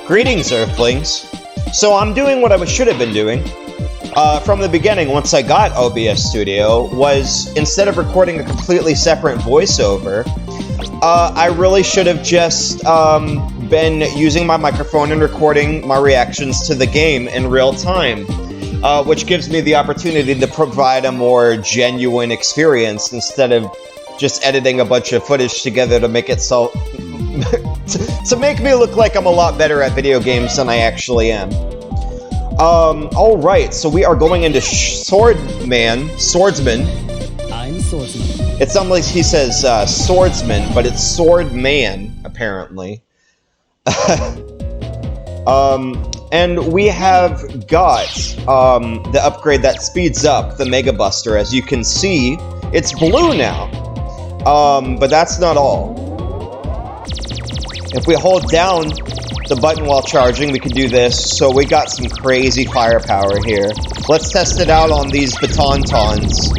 Greetings, Earthlings. So I'm doing what I should have been doing from the beginning once I got OBS Studio, was instead of recording a completely separate voiceover, I really should have just been using my microphone and recording my reactions to the game in real time, which gives me the opportunity to provide a more genuine experience instead of just editing a bunch of footage together to make it so... to make me look like I'm a lot better at video games than I actually am. Alright, so we are going into Swordsman. I'm Swordsman. It sounds like he says Swordsman, but it's Swordman, apparently. And we have got the upgrade that speeds up the Mega Buster. As you can see, it's blue now. But that's not all. If we hold down the button while charging, we can do this. So we got some crazy firepower here. Let's test it out on these Batantons.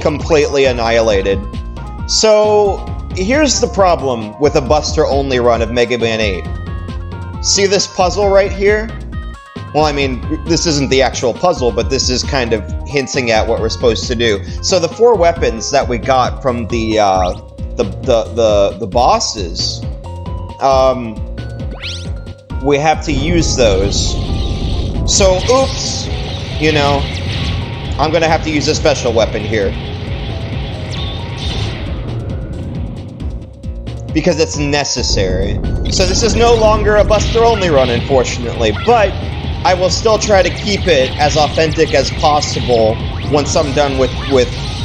Completely annihilated. So here's the problem with a Buster-only run of Mega Man 8. See this puzzle right here? Well, I mean, this isn't the actual puzzle, but this is kind of hinting at what we're supposed to do. So the 4 weapons that we got from the bosses, we have to use those. So, oops, you know, I'm gonna have to use a special weapon here. Because it's necessary. So this is no longer a Buster-only run, unfortunately, but I will still try to keep it as authentic as possible once I'm done with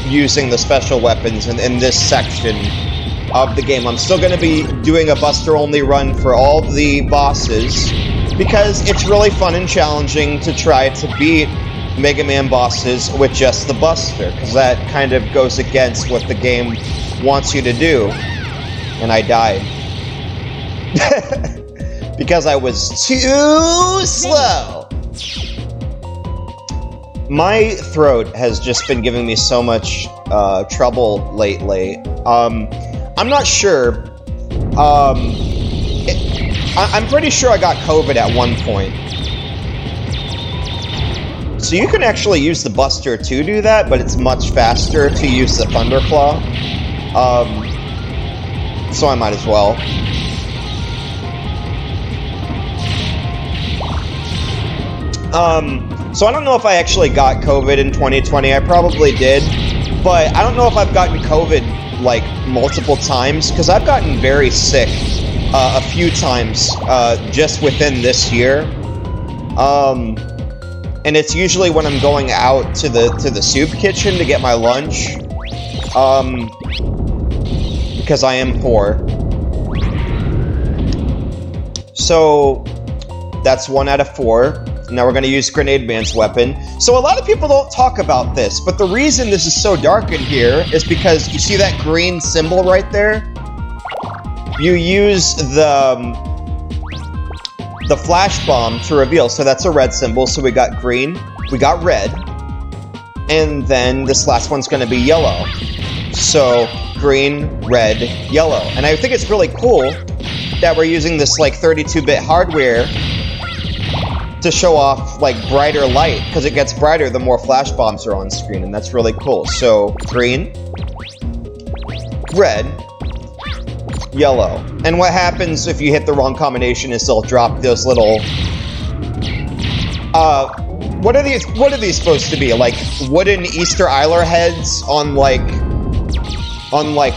using the special weapons in this section of the game. I'm still going to be doing a Buster-only run for all the bosses, because it's really fun and challenging to try to beat Mega Man bosses with just the Buster, because that kind of goes against what the game wants you to do. And I died. Because I was too slow. My throat has just been giving me so much trouble lately. I'm not sure. I'm pretty sure I got COVID at one point. So you can actually use the Buster to do that, but it's much faster to use the Thunderclaw. So I might as well. So I don't know if I actually got COVID in 2020. I probably did, but I don't know if I've gotten COVID, like, multiple times, because I've gotten very sick a few times just within this year. And it's usually when I'm going out to the soup kitchen to get my lunch. Because I am poor. So that's 1 out of 4. Now we're going to use Grenade Man's weapon. So a lot of people don't talk about this, but the reason this is so dark in here is because you see that green symbol right there? You use the flash bomb to reveal. So that's a red symbol. So we got green, we got red, and then this last one's going to be yellow. So green, red, yellow. And I think it's really cool that we're using this, like, 32-bit hardware to show off, like, brighter light, because it gets brighter the more flash bombs are on screen, and that's really cool. So, green, red, yellow. And what happens if you hit the wrong combination is they'll drop those little... what are these supposed to be? Like, wooden Easter Isler heads on, like,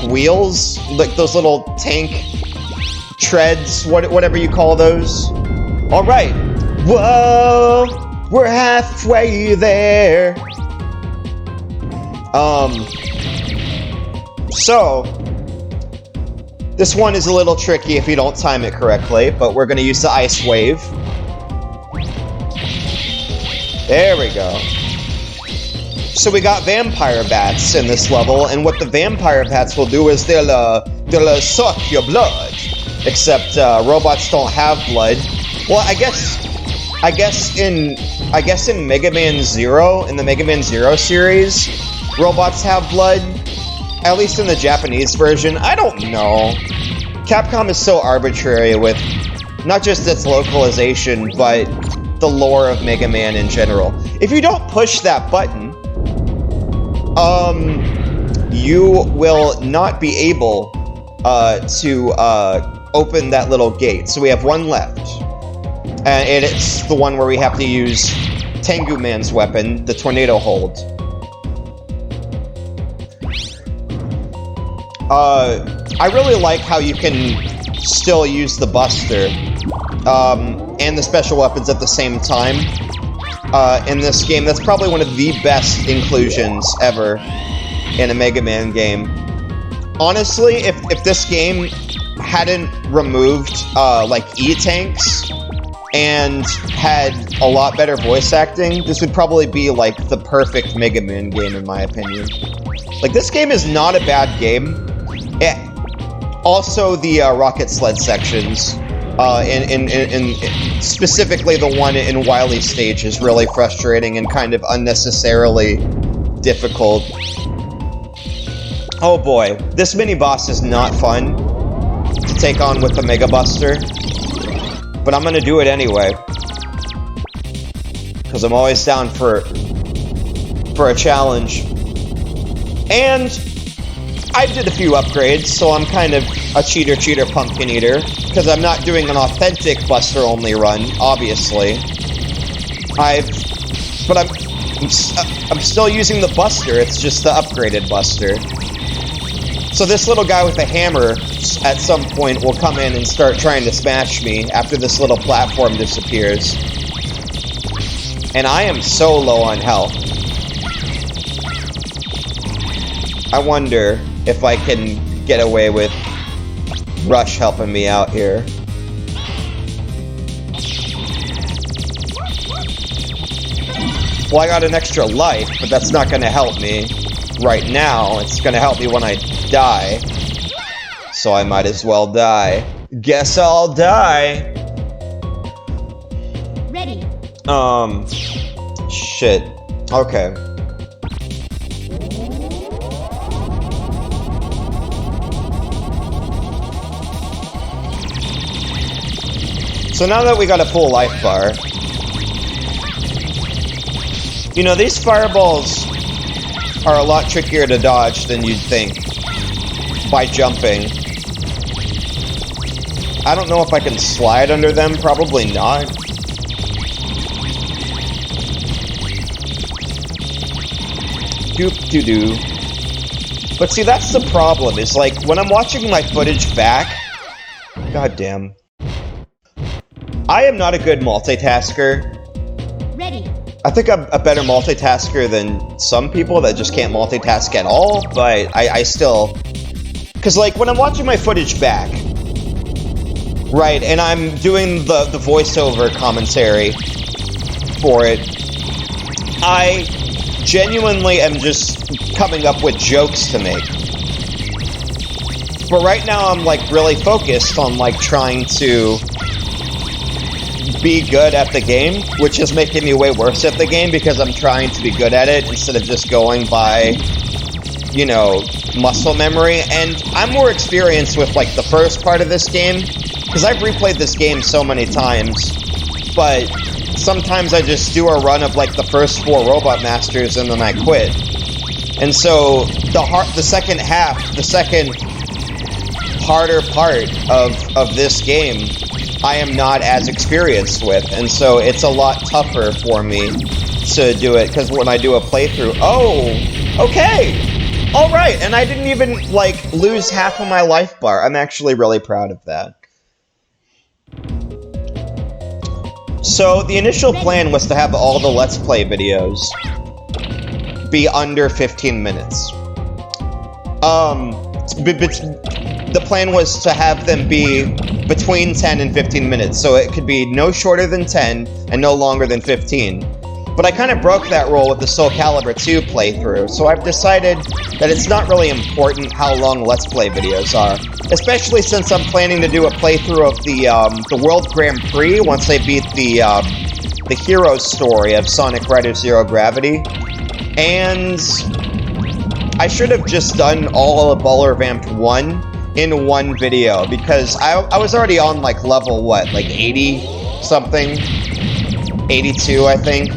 wheels? Like, those little tank treads, whatever you call those. Alright. Whoa! We're halfway there! So... this one is a little tricky if you don't time it correctly, but we're gonna use the Ice Wave. There we go. So we got Vampire Bats in this level, and what the Vampire Bats will do is they'll suck your blood. Except, robots don't have blood. Well, I guess in Mega Man Zero, in the Mega Man Zero series, robots have blood. At least in the Japanese version. I don't know. Capcom is so arbitrary with not just its localization, but the lore of Mega Man in general. If you don't push that button, you will not be able to open that little gate. So we have one left. And it's the one where we have to use Tengu Man's weapon, the Tornado Hold. I really like how you can still use the Buster and the special weapons at the same time in this game. That's probably one of the best inclusions ever in a Mega Man game. Honestly, if this game hadn't removed like E-Tanks and had a lot better voice acting, this would probably be like the perfect Mega Man game in my opinion. Like, this game is not a bad game. Also, the rocket sled sections, in specifically the one in Wily's stage, is really frustrating and kind of unnecessarily difficult. Oh boy, this mini-boss is not fun to take on with the Mega Buster, but I'm gonna do it anyway. Because I'm always down for a challenge. And I did a few upgrades, so I'm kind of a cheater pumpkin eater, because I'm not doing an authentic Buster only run, obviously. But I'm still using the Buster, it's just the upgraded Buster. So this little guy with a hammer at some point will come in and start trying to smash me after this little platform disappears. And I am so low on health. I wonder if I can get away with Rush helping me out here. Well, I got an extra life, but that's not going to help me right now. It's going to help me when I die. So I might as well die. Guess I'll die. Ready. Shit. Okay. So now that we got a full life bar, you know, these fireballs are a lot trickier to dodge than you'd think by jumping. I don't know if I can slide under them, probably not. Doop-doo-doo. But see, that's the problem, is like, when I'm watching my footage back, goddamn. I am not a good multitasker. Ready. I think I'm a better multitasker than some people that just can't multitask at all, but I still... Because, like, when I'm watching my footage back, right, and I'm doing the voiceover commentary for it, I genuinely am just coming up with jokes to make. But right now I'm, like, really focused on, like, trying to be good at the game, which is making me way worse at the game because I'm trying to be good at it instead of just going by, you know, muscle memory. And I'm more experienced with, like, the first part of this game, because I've replayed this game so many times, but sometimes I just do a run of, like, the first 4 Robot Masters and then I quit. And so, the second half, the second harder part of this game, I am not as experienced with, and so it's a lot tougher for me to do it, because when I do a playthrough, oh, okay, alright, and I didn't even, like, lose half of my life bar. I'm actually really proud of that. So, the initial plan was to have all the Let's Play videos be under 15 minutes. The plan was to have them be between 10 and 15 minutes, so it could be no shorter than 10 and no longer than 15. But I kind of broke that rule with the Soul Calibur 2 playthrough, so I've decided that it's not really important how long Let's Play videos are. Especially since I'm planning to do a playthrough of the World Grand Prix once I beat the hero story of Sonic Rider Zero Gravity. And I should have just done all of Ball Revamped 1 in one video, because I was already on, like, level, what, like 80-something? 82, I think,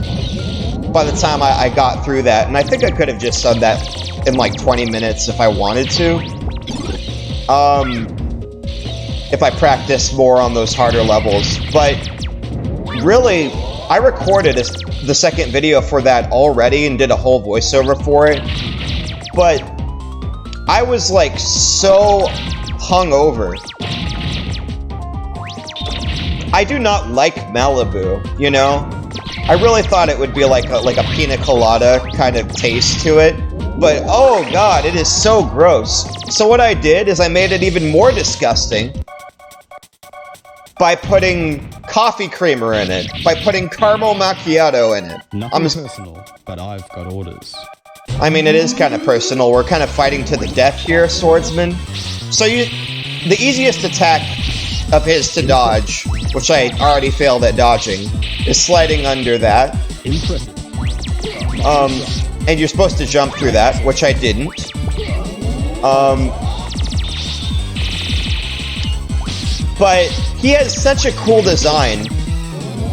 by the time I got through that. And I think I could have just done that in, like, 20 minutes if I wanted to. If I practiced more on those harder levels. But, really, I recorded the second video for that already and did a whole voiceover for it. But I was, like, so hungover. I do not like Malibu, you know? I really thought it would be like a pina colada kind of taste to it. But, oh god, it is so gross. So what I did is I made it even more disgusting by putting coffee creamer in it, by putting caramel macchiato in it. Nothing personal, but I've got orders. I mean, it is kind of personal. We're kind of fighting to the death here, swordsman. So the easiest attack of his to dodge, which I already failed at dodging, is sliding under that. Impressive. And you're supposed to jump through that, which I didn't. But he has such a cool design.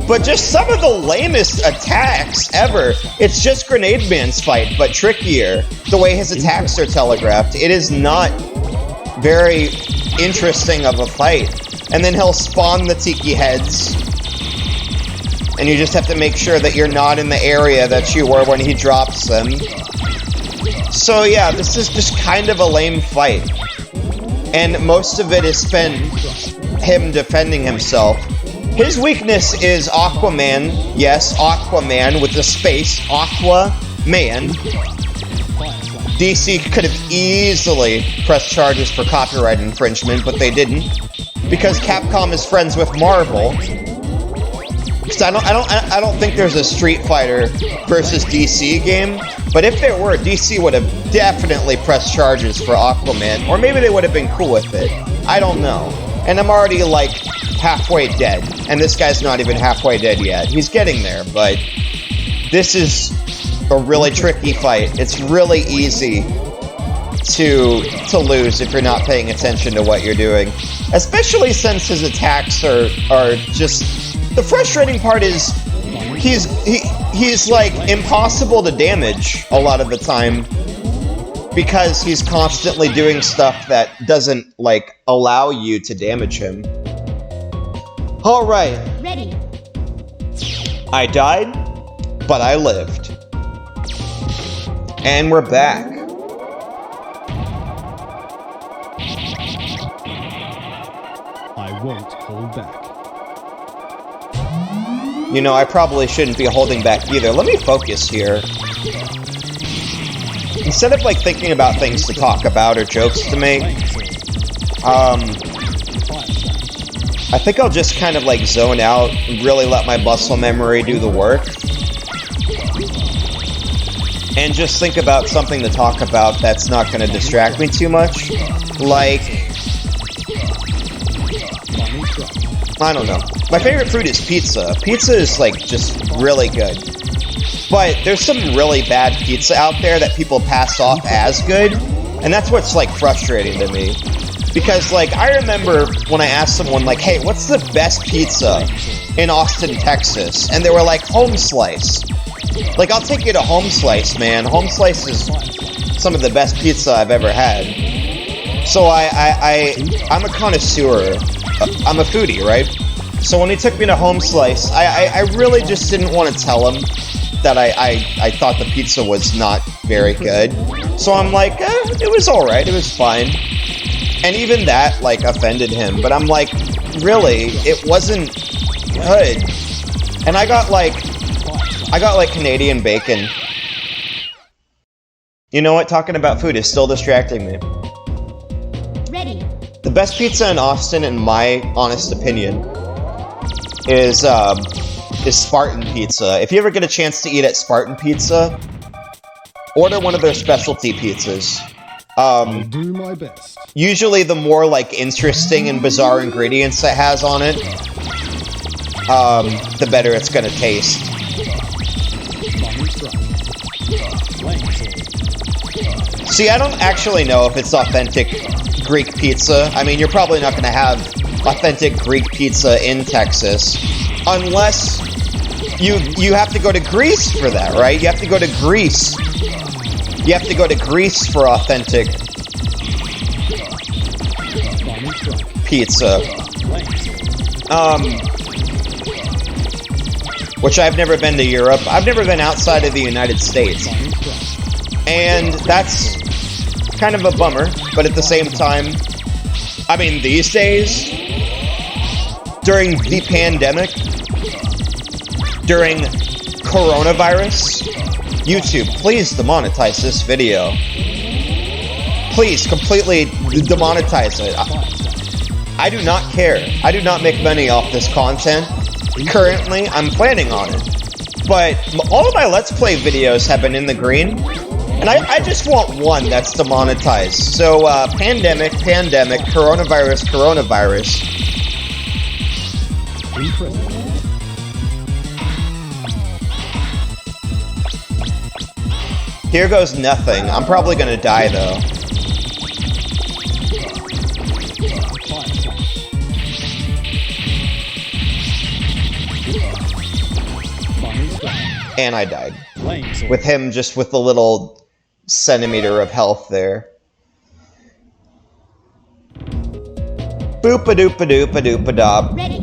But just some of the lamest attacks ever. It's just Grenade Man's fight, but trickier. The way his attacks are telegraphed. It is not very interesting of a fight. And then he'll spawn the tiki heads. And you just have to make sure that you're not in the area that you were when he drops them. So yeah, this is just kind of a lame fight. And most of it is spent him defending himself. His weakness is Aquaman. Yes, Aquaman with the space. Aquaman. DC could have easily pressed charges for copyright infringement, but they didn't. Because Capcom is friends with Marvel. Because I don't think there's a Street Fighter versus DC game. But if there were, DC would have definitely pressed charges for Aquaman. Or maybe they would have been cool with it. I don't know. And I'm already, like, halfway dead. And this guy's not even halfway dead yet. He's getting there, but this is a really tricky fight. It's really easy to lose if you're not paying attention to what you're doing. Especially since his attacks are just... The frustrating part is he's like impossible to damage a lot of the time because he's constantly doing stuff that doesn't like allow you to damage him. All right. Ready. I died, but I lived. And we're back. I won't hold back. You know, I probably shouldn't be holding back either. Let me focus here. Instead of, like, thinking about things to talk about or jokes to make, I think I'll just kind of, like, zone out and really let my muscle memory do the work. And just think about something to talk about that's not going to distract me too much. Like... I don't know. My favorite food is pizza. Pizza is, like, just really good. But there's some really bad pizza out there that people pass off as good, and that's what's, like, frustrating to me. Because, like, I remember when I asked someone, like, hey, what's the best pizza in Austin, Texas? And they were like, Home Slice. Like, I'll take you to Home Slice, man. Home Slice is some of the best pizza I've ever had. So I'm a connoisseur. I'm a foodie, right? So when he took me to Home Slice, I really just didn't want to tell him that I thought the pizza was not very good. So I'm like, it was alright, it was fine. And even that, like, offended him. But I'm like, really? It wasn't good. And I got Canadian bacon. You know what? Talking about food is still distracting me. Ready. The best pizza in Austin, in my honest opinion, is Spartan Pizza. If you ever get a chance to eat at Spartan Pizza, order one of their specialty pizzas. I'll do my best. Usually the more, like, interesting and bizarre ingredients it has on it, the better it's gonna taste. See, I don't actually know if it's authentic Greek pizza. I mean, you're probably not going to have authentic Greek pizza in Texas. Unless you have to go to Greece for that, right? You have to go to Greece. You have to go to Greece for authentic pizza. Which I've never been to Europe. I've never been outside of the United States. And that's kind of a bummer, but at the same time, I mean, these days, during the pandemic, during coronavirus, YouTube, please demonetize this video. Please, completely demonetize it. I do not care. I do not make money off this content. Currently, I'm planning on it. But all of my Let's Play videos have been in the green. And I just want one that's demonetized. So, pandemic, coronavirus. Here goes nothing. I'm probably gonna die, though. And I died. With him just with the little centimeter of health there. Boop-a-doop-a-doop-a-doop-a-doop. Ready.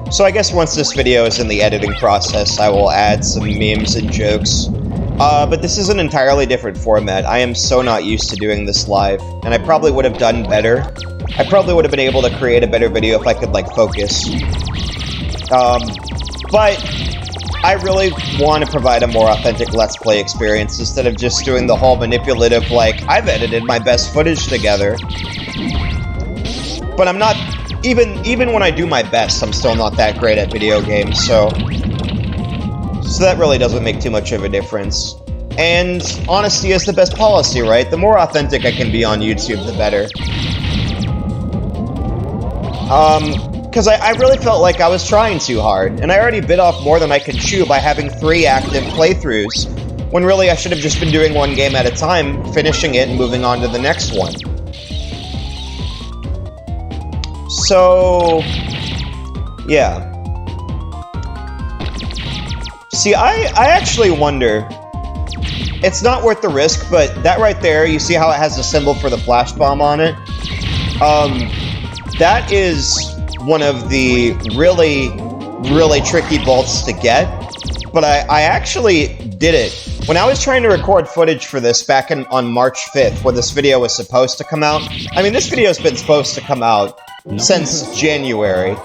So I guess once this video is in the editing process, I will add some memes and jokes. But this is an entirely different format. I am so not used to doing this live, and I probably would have done better. I probably would have been able to create a better video if I could, like, focus. But I really want to provide a more authentic Let's Play experience instead of just doing the whole manipulative, like, I've edited my best footage together. But I'm not, even when I do my best, I'm still not that great at video games, so that really doesn't make too much of a difference. And honesty is the best policy, right? The more authentic I can be on YouTube, the better. Because I really felt like I was trying too hard, and I already bit off more than I could chew by having 3 active playthroughs, when really I should have just been doing one game at a time, finishing it, and moving on to the next one. So, yeah. See, I actually wonder, it's not worth the risk, but that right there, you see how it has a symbol for the flash bomb on it? That is one of the really, really tricky bolts to get, but I actually did it. When I was trying to record footage for this back on March 5th, when this video was supposed to come out, I mean, this video's been supposed to come out since January,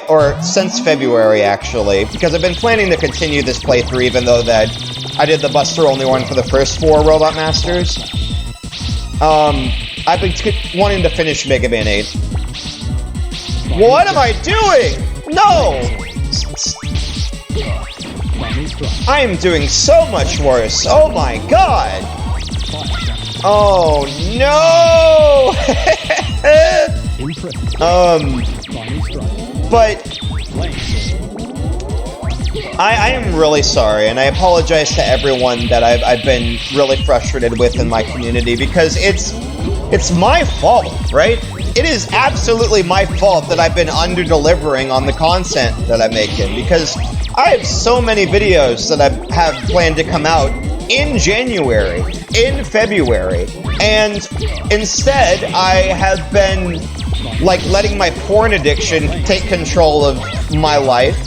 or since February, actually, because I've been planning to continue this playthrough, even though that I did the Buster Only one for the first 4 Robot Masters. I've been wanting to finish Mega Man 8. What am I doing? No! I am doing so much worse. Oh my god! Oh no! But I am really sorry, and I apologize to everyone that I've been really frustrated with in my community, because it's my fault, right? It is absolutely my fault that I've been under-delivering on the content that I'm making, because I have so many videos that I have planned to come out in January, in February, and instead I have been, like, letting my porn addiction take control of my life,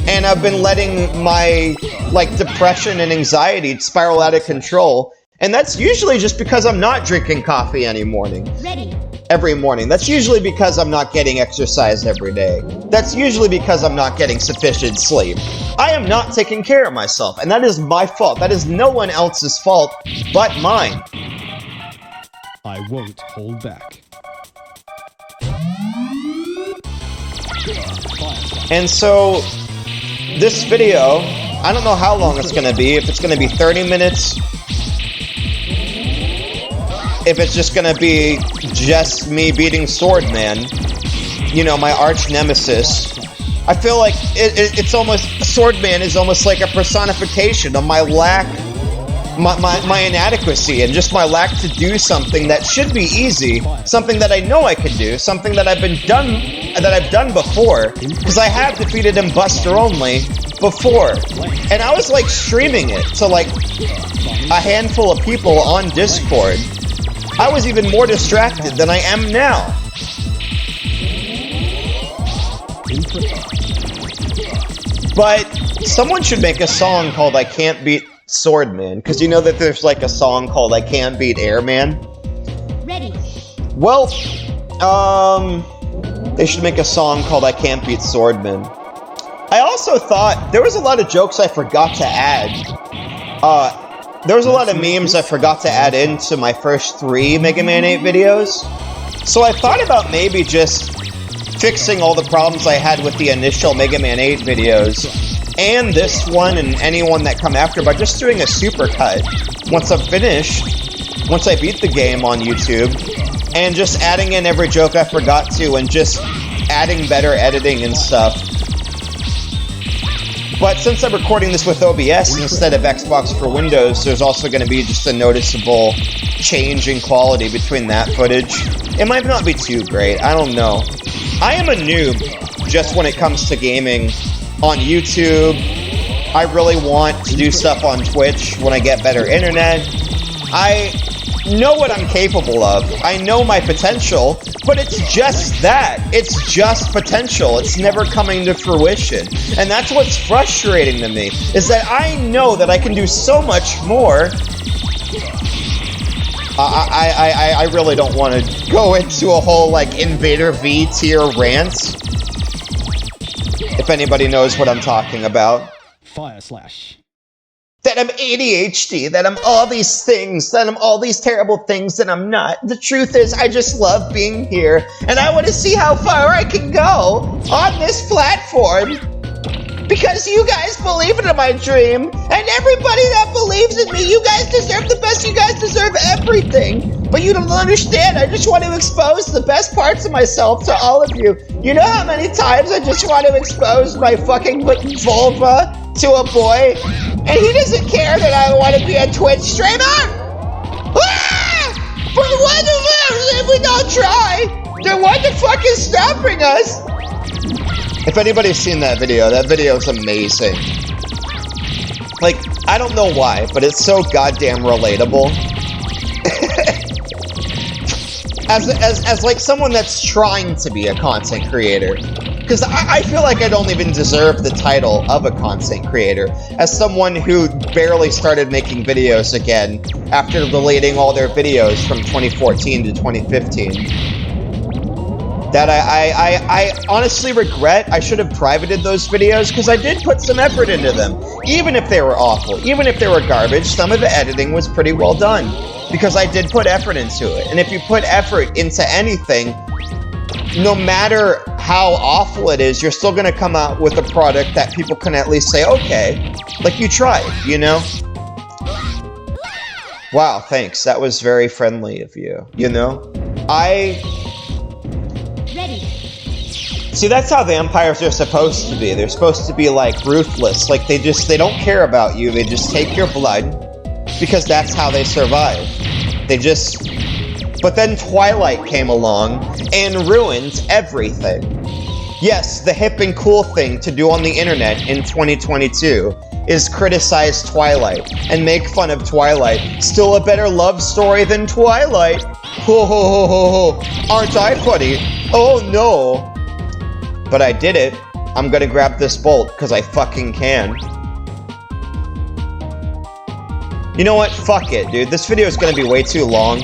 and I've been letting my, like, depression and anxiety spiral out of control, and that's usually just because I'm not drinking coffee every morning. That's usually because I'm not getting exercise every day. That's usually because I'm not getting sufficient sleep. I am not taking care of myself, and that is my fault. That is no one else's fault but mine. I won't hold back. And so, this video, I don't know how long it's going to be, if it's going to be 30 minutes, if it's just going to be just me beating Swordman, you know, my arch nemesis, I feel like it's almost, Swordman is almost like a personification of my lack, my inadequacy, and just my lack to do something that should be easy, something that I know I can do, something that I've done before, because I have defeated him Buster only before, and I was like streaming it to like a handful of people on Discord. I was even more distracted than I am now. But someone should make a song called I Can't Beat Swordman, because you know that there's like a song called I Can't Beat Airman? Ready. Well, they should make a song called I Can't Beat Swordman. I also thought there was a lot of jokes I forgot to add. There was a lot of memes I forgot to add into my first 3 Mega Man 8 videos. So I thought about maybe just fixing all the problems I had with the initial Mega Man 8 videos, and this one and any one that come after, by just doing a supercut once I'm finished, once I beat the game on YouTube, and just adding in every joke I forgot to, and just adding better editing and stuff. But since I'm recording this with OBS instead of Xbox for Windows, there's also going to be just a noticeable change in quality between that footage. It might not be too great, I don't know. I am a noob just when it comes to gaming on YouTube. I really want to do stuff on Twitch when I get better internet. I know what I'm capable of. I know my potential, but it's just that. It's just potential. It's never coming to fruition. And that's what's frustrating to me, is that I know that I can do so much more. I really don't want to go into a whole, like, Invader V tier rant. If anybody knows what I'm talking about. Fire slash. That I'm ADHD, that I'm all these things, that I'm all these terrible things that I'm not. The truth is, I just love being here, and I want to see how far I can go on this platform. Because you guys believe in my dream, and everybody that believes in me, you guys deserve the best, you guys deserve everything. But you don't understand, I just want to expose the best parts of myself to all of you. You know how many times I just want to expose my fucking vulva to a boy? And he doesn't care that I want to be a Twitch streamer? Ah! But what the fuck if we don't try? Then what the fuck is stopping us? If anybody's seen that video is amazing. Like, I don't know why, but it's so goddamn relatable. as like someone that's trying to be a content creator. Because I feel like I don't even deserve the title of a content creator, as someone who barely started making videos again after deleting all their videos from 2014 to 2015. That I honestly regret. I should have privated those videos, because I did put some effort into them. Even if they were awful, even if they were garbage, some of the editing was pretty well done. Because I did put effort into it. And if you put effort into anything, no matter how awful it is, you're still going to come out with a product that people can at least say, okay, like you tried, you know? Wow, thanks. That was very friendly of you, you know? Ready. See, that's how vampires are supposed to be. They're supposed to be, like, ruthless. Like, they don't care about you. They just take your blood, because that's how they survive. But then Twilight came along and ruined everything. Yes, the hip and cool thing to do on the internet in 2022 is criticize Twilight and make fun of Twilight. Still a better love story than Twilight. Ho ho ho ho ho. Aren't I funny? Oh no. But I did it. I'm gonna grab this bolt because I fucking can. You know what? Fuck it, dude. This video is gonna be way too long.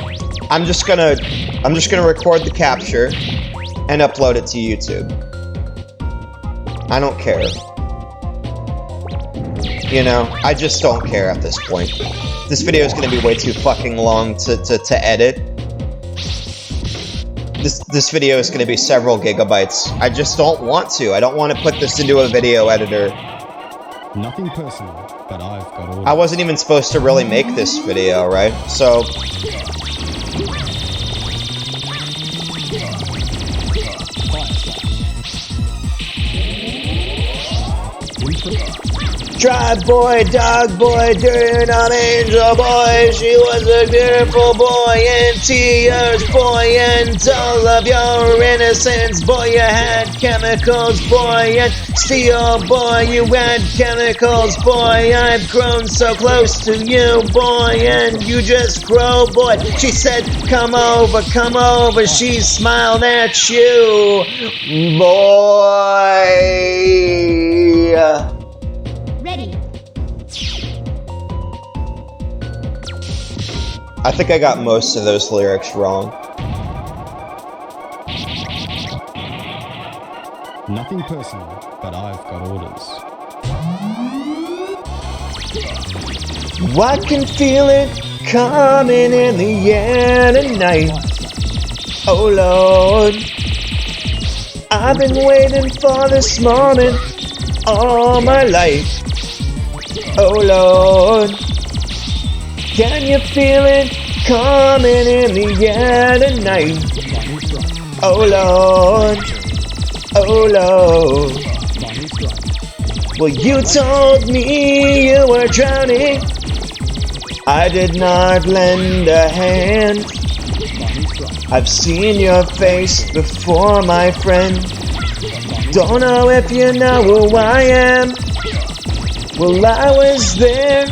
I'm just gonna record the capture and upload it to YouTube. I don't care. You know, I just don't care at this point. This video is gonna be way too fucking long to edit. This video is gonna be several gigabytes. I just don't want to. I don't want to put this into a video editor. Nothing personal, but I've got all. I wasn't even supposed to really make this video, right? So. Tribe boy, dog boy, dirty dumb angel boy. She was a beautiful boy and tears, boy, and all of your innocence, boy. You had chemicals, boy, and steel, boy. You had chemicals, boy. I've grown so close to you, boy, and you just grow, boy. She said, come over, come over. She smiled at you, boy. Ready. I think I got most of those lyrics wrong. Nothing personal, but I've got orders. I can feel it coming in the air tonight. Oh Lord, I've been waiting for this moment all my life. Oh Lord, can you feel it coming in the air tonight? Oh Lord, oh Lord. Well, you told me you were drowning. I did not lend a hand. I've seen your face before, my friend. Don't know if you know who I am. Well, I was there.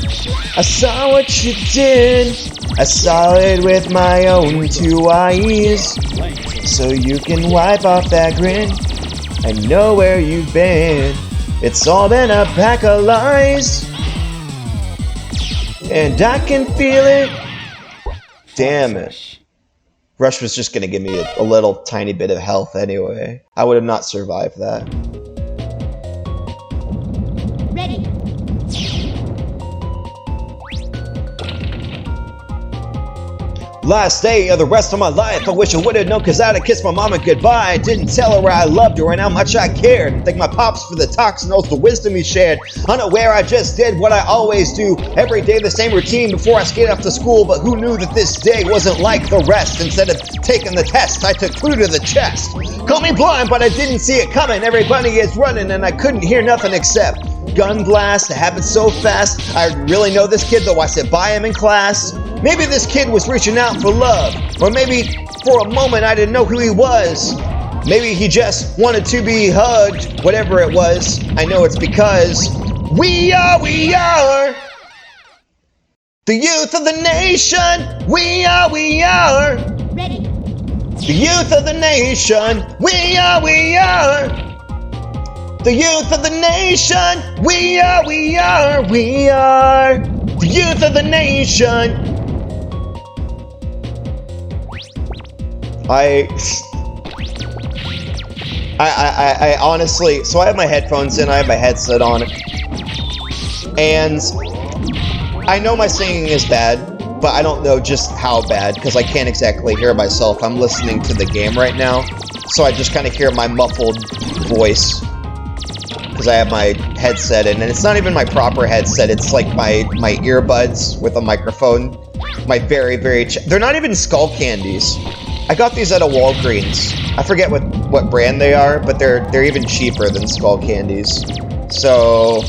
I saw what you did. I saw it with my own two eyes. So you can wipe off that grin. I know where you've been. It's all been a pack of lies. And I can feel it. Damn it. Rush was just gonna give me a little tiny bit of health anyway. I would have not survived that. Ready. Last day of the rest of my life, I wish I would've known, cause I'd have kissed my mama goodbye. I didn't tell her I loved her and how much I cared. And thank my pops for the talks and also the wisdom he shared. Unaware, I just did what I always do. Every day the same routine before I skated off to school. But who knew that this day wasn't like the rest? Instead of taking the test, I took clue to the chest. Call me blind, but I didn't see it coming. Everybody is running and I couldn't hear nothing except gun blast. It happened so fast. I really know this kid, though I sit by him in class. Maybe this kid was reaching out for love, or maybe for a moment I didn't know who he was. Maybe he just wanted to be hugged, whatever it was. I know it's because we are the youth of the nation. We are Ready. the youth of the nation. We are the youth of the nation. We are the youth of the nation. I honestly, so I have my headphones in, I have my headset on, and I know my singing is bad, but I don't know just how bad, because I can't exactly hear myself. I'm listening to the game right now, so I just kind of hear my muffled voice, because I have my headset in, and it's not even my proper headset, it's like my earbuds with a microphone, my very, they're not even Skull Candies. I got these at a Walgreens. I forget what brand they are, but they're even cheaper than Skull Candies. So,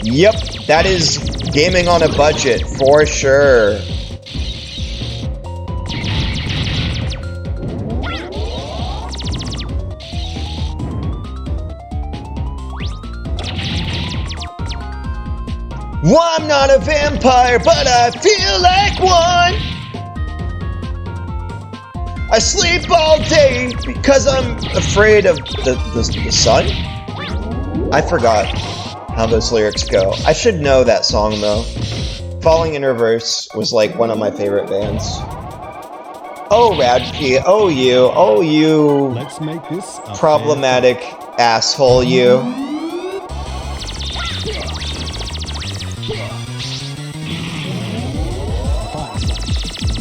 yep, that is gaming on a budget for sure. Well, I'm not a vampire, but I feel like one. I sleep all day because I'm afraid of the sun? I forgot how those lyrics go. I should know that song though. Falling in Reverse was like one of my favorite bands. Oh Radkey, oh you Let's make this a problematic asshole you.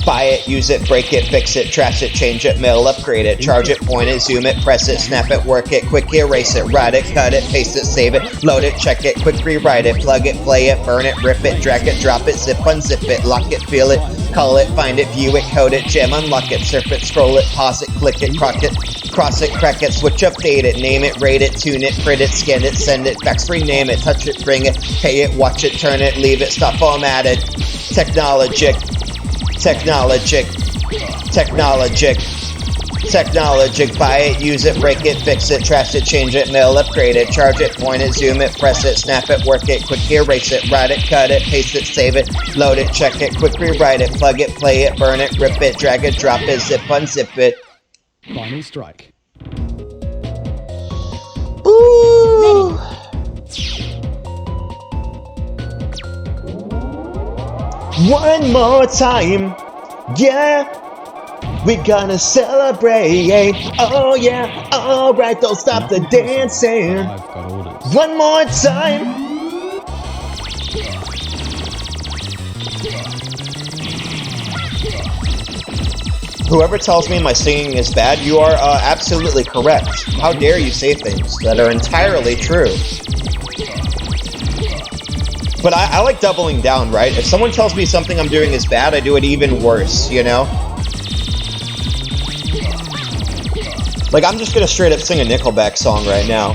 Buy it, use it, break it, fix it, trash it, change it, mail, upgrade it, charge it, point it, zoom it, press it, snap it, work it, quick erase it, write it, cut it, paste it, save it, load it, check it, quick rewrite it, plug it, play it, burn it, rip it, drag it, drop it, zip, unzip it, lock it, feel it, call it, find it, view it, code it, gem, unlock it, surf it, scroll it, pause it, click it, crock it, Cross it, crack it, switch, update it, name it, rate it, tune it, print it, scan it, send it, fax, rename it, touch it, bring it, pay it, watch it, turn it, leave it, stop, format it. Technologic, technologic, technologic, technologic, buy it, use it, break it, fix it, trash it, change it, mail, upgrade it, charge it, point it, zoom it, press it, snap it, work it, quick erase it, write it, cut it, paste it, save it, load it, check it, quick rewrite it, plug it, play it, burn it, rip it, drag it, drop it, zip, unzip it. Final strike. Ooh. One more time, yeah, we gonna celebrate, oh yeah, alright, don't stop the dancing. I've got orders. One more time. Whoever tells me my singing is bad, you are absolutely correct. How dare you say things that are entirely true. But I like doubling down, right? If someone tells me something I'm doing is bad, I do it even worse, you know? Like, I'm just gonna straight up sing a Nickelback song right now.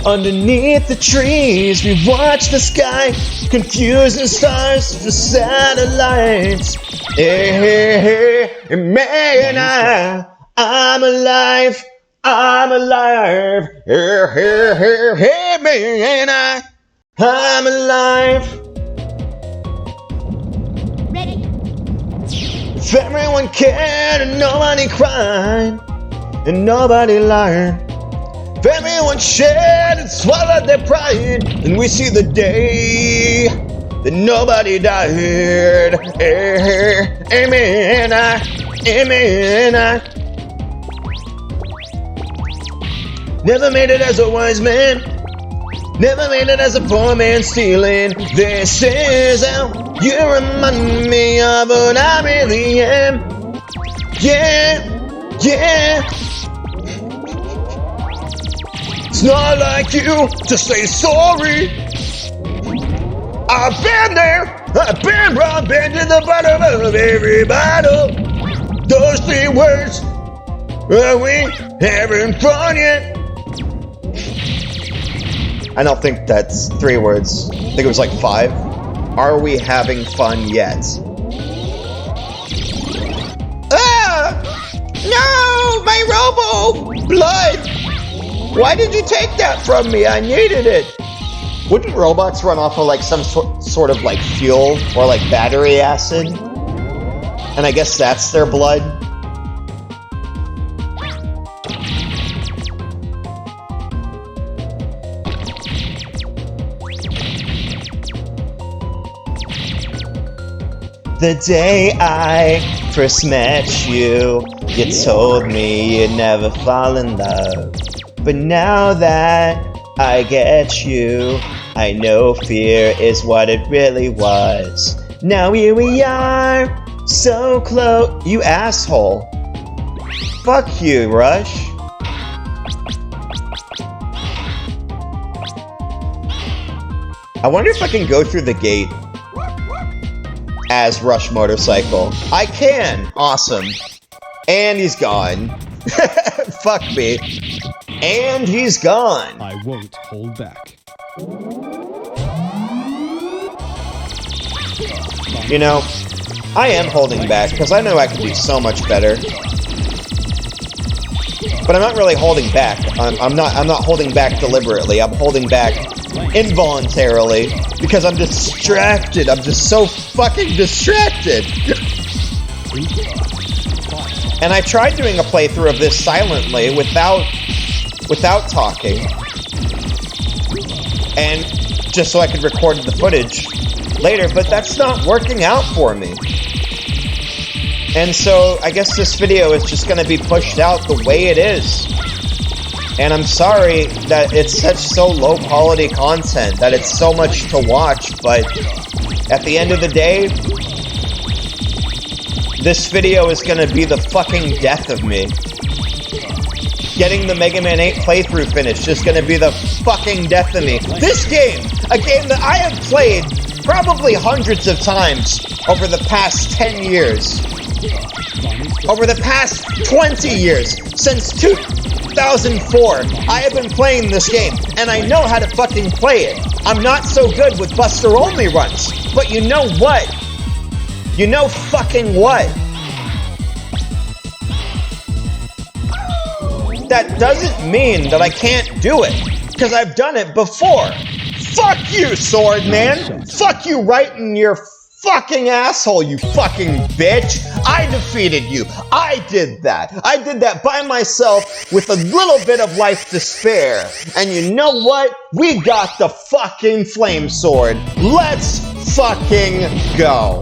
Underneath the trees, we watch the sky, confusing stars for satellites. Hey, hey, hey, man, I'm alive, I'm alive. Hey, hey, hey, hey, man, I'm alive. Ready. If everyone cared and nobody cried and nobody lied, if everyone shared and swallowed their pride, and we see the day that nobody died. Amen, amen. Never made it as a wise man, never made it as a poor man stealing. This is how you remind me of what I really am. Yeah, yeah. It's not like you to say sorry. I've been there, I've been wrong, been to the bottom of every bottle. Those 3 words, are we having fun yet? I don't think that's 3 words. I think it was like 5. Are we having fun yet? Ah! No! My robo! Blood! Why did you take that from me? I needed it! Wouldn't robots run off of like some sort of like fuel or like battery acid? And I guess that's their blood? The day I first met you, you told me you'd never fall in love. But now that I get you, I know fear is what it really was. Now here we are, so close. You asshole. Fuck you, Rush. I wonder if I can go through the gate as Rush Motorcycle. I can! Awesome. And he's gone. Fuck me. And he's gone. I won't hold back. You know, I am holding back because I know I can do so much better. But I'm not really holding back. I'm not holding back deliberately. I'm holding back involuntarily because I'm distracted. I'm just so fucking distracted. And I tried doing a playthrough of this silently without talking. And just so I could record the footage later, but that's not working out for me. And so I guess this video is just going to be pushed out the way it is. And I'm sorry that it's such so low quality content, that it's so much to watch, but at the end of the day, this video is going to be the fucking death of me. Getting the Mega Man 8 playthrough finished is going to be the fucking death of me. This game, a game that I have played probably hundreds of times over the past 10 years. Over the past 20 years, since 2004, I have been playing this game, and I know how to fucking play it. I'm not so good with Buster-only runs, but you know what? You know fucking what? That doesn't mean that I can't do it, because I've done it before. Fuck you, Sword Man! Fuck you right in your fucking asshole, you fucking bitch! I defeated you! I did that! I did that by myself with a little bit of life to spare. And you know what? We got the fucking flame sword. Let's fucking go!